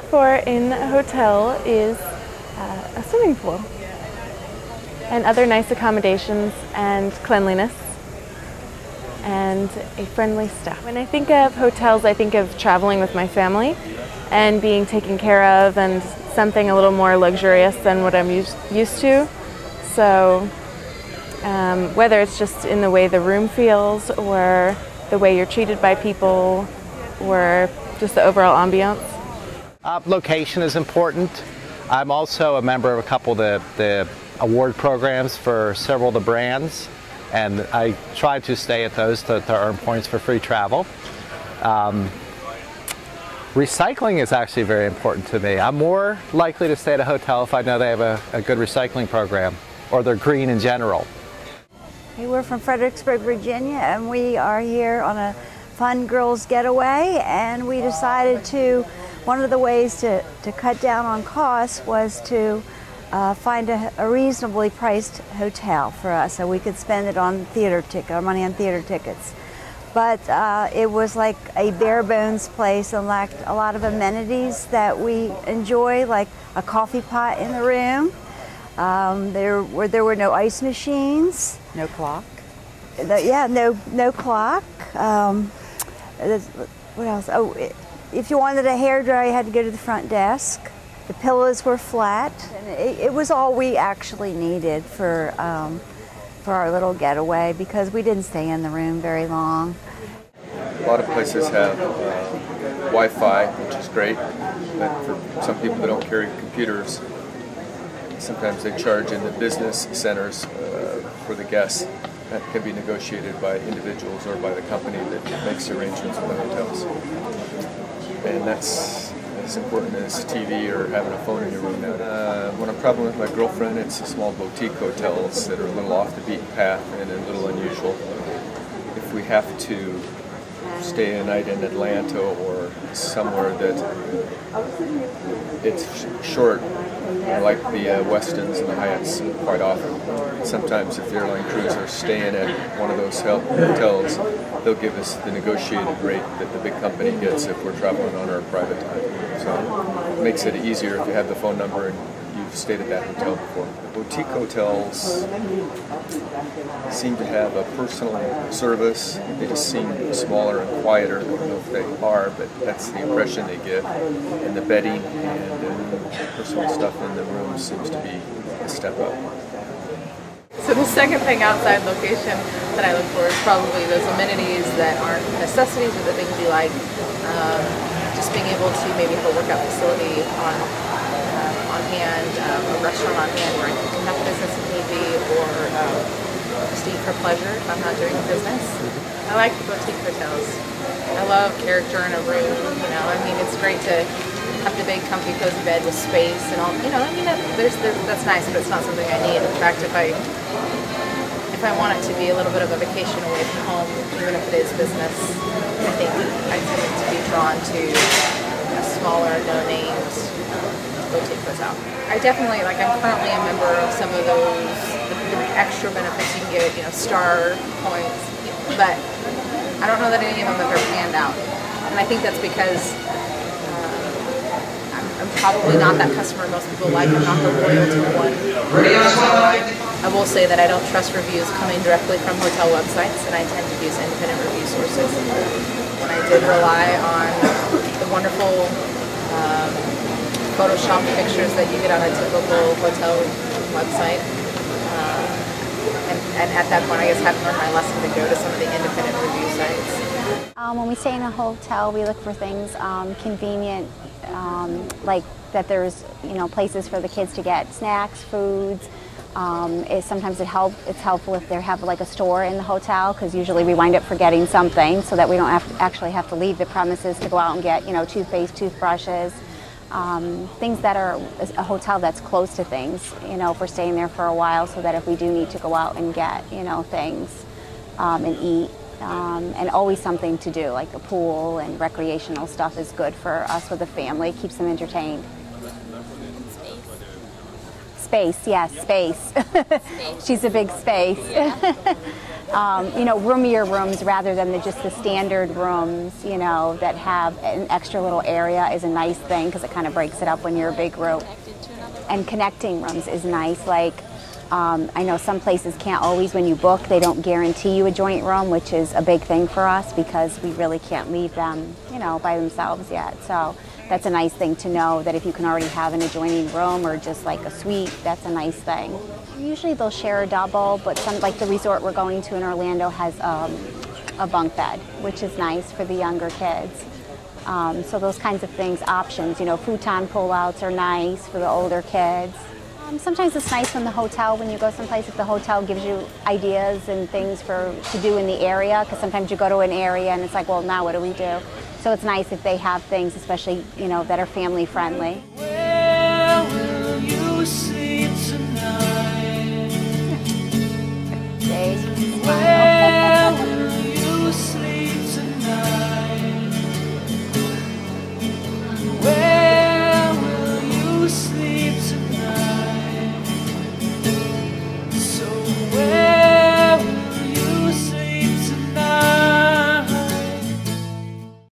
for in a hotel is a swimming pool and other nice accommodations and cleanliness and a friendly staff. When I think of hotels, I think of traveling with my family and being taken care of and something a little more luxurious than what I'm used to. So whether it's just in the way the room feels or the way you're treated by people or just the overall ambiance. Location is important. I'm also a member of a couple of the award programs for several of the brands, and I try to stay at those to earn points for free travel. Recycling is actually very important to me. I'm more likely to stay at a hotel if I know they have a good recycling program or they're green in general. Hey, we're from Fredericksburg, Virginia, and we are here on a fun girls getaway, and we decided one of the ways to cut down on costs was to find a reasonably priced hotel for us so we could spend it on our money on theater tickets. But it was like a bare bones place and lacked a lot of amenities that we enjoy, like a coffee pot in the room. There were no ice machines. No clock? No clock. What else? Oh, if you wanted a hairdryer, you had to go to the front desk. The pillows were flat. And it was all we actually needed for our little getaway because we didn't stay in the room very long. A lot of places have Wi-Fi, which is great, but for some people that don't carry computers, sometimes they charge in the business centers for the guests. That can be negotiated by individuals or by the company that makes arrangements with the hotels. And that's as important as TV or having a phone in your room. When I'm traveling with my girlfriend, it's small boutique hotels that are a little off the beaten path and a little unusual. If we have to stay a night in Atlanta or somewhere that it's short, like the Westons and the Hyatts quite often. Sometimes if the airline crews are staying at one of those hotels, they'll give us the negotiated rate that the big company gets if we're traveling on our private time. So it makes it easier if you have the phone number and you've stayed at that hotel before. Boutique hotels seem to have a personal service. They just seem smaller and quieter. I don't know if they are, but that's the impression they give. And the bedding and personal stuff in the room seems to be a step up. So the second thing outside location that I look for is probably those amenities that aren't necessities or the things you like. Just being able to maybe have a workout facility on hand, a restaurant on hand where I can conduct business if need be, or just eat for pleasure if I'm not doing business. I like boutique hotels. I love character in a room, you know. I mean, it's great to have the big comfy cozy bed with space and all, you know, I mean, that's nice, but it's not something I need. In fact, if I want it to be a little bit of a vacation away from home, even if it is business, I think I tend to be drawn to a smaller, no-named boutique hotel. I definitely, I'm currently a member of some of those, the extra benefits you can get, you know, star points, but I don't know that any of them have ever panned out. And I think that's because I'm probably not that customer most people like. I'm not the loyalty one. I will say that I don't trust reviews coming directly from hotel websites, and I tend to use independent review sources. When I did rely on the wonderful Photoshop pictures that you get on a typical hotel website, and at that point I guess I haven't learned my lesson to go to some of the independent review sites. When we stay in a hotel, we look for things convenient, like that there's, you know, places for the kids to get snacks, foods. Sometimes it's helpful if they have like a store in the hotel, because usually we wind up forgetting something, so that we don't actually have to leave the premises to go out and get, you know, toothpaste, toothbrushes, things that are a hotel that's close to things, you know, if we're staying there for a while, so that if we do need to go out and get, you know, things and eat. And always something to do, like a pool and recreational stuff is good for us with the family, keeps them entertained. Space, yes, space. She's a big space. You know, roomier rooms rather than just the standard rooms, you know, that have an extra little area is a nice thing because it kind of breaks it up when you're a big group. And connecting rooms is nice. Like, I know some places can't always, when you book, they don't guarantee you a joint room, which is a big thing for us because we really can't leave them, you know, by themselves yet. So that's a nice thing to know, that if you can already have an adjoining room or just like a suite, that's a nice thing. Usually they'll share a double, but some, like the resort we're going to in Orlando has a bunk bed, which is nice for the younger kids. So those kinds of things, options, you know, futon pull-outs are nice for the older kids. Sometimes it's nice when you go someplace, if the hotel gives you ideas and things to do in the area, because sometimes you go to an area and it's like, well, now what do we do? So it's nice if they have things, especially, you know, that are family friendly. Where will you sleep tonight? Stay, smile.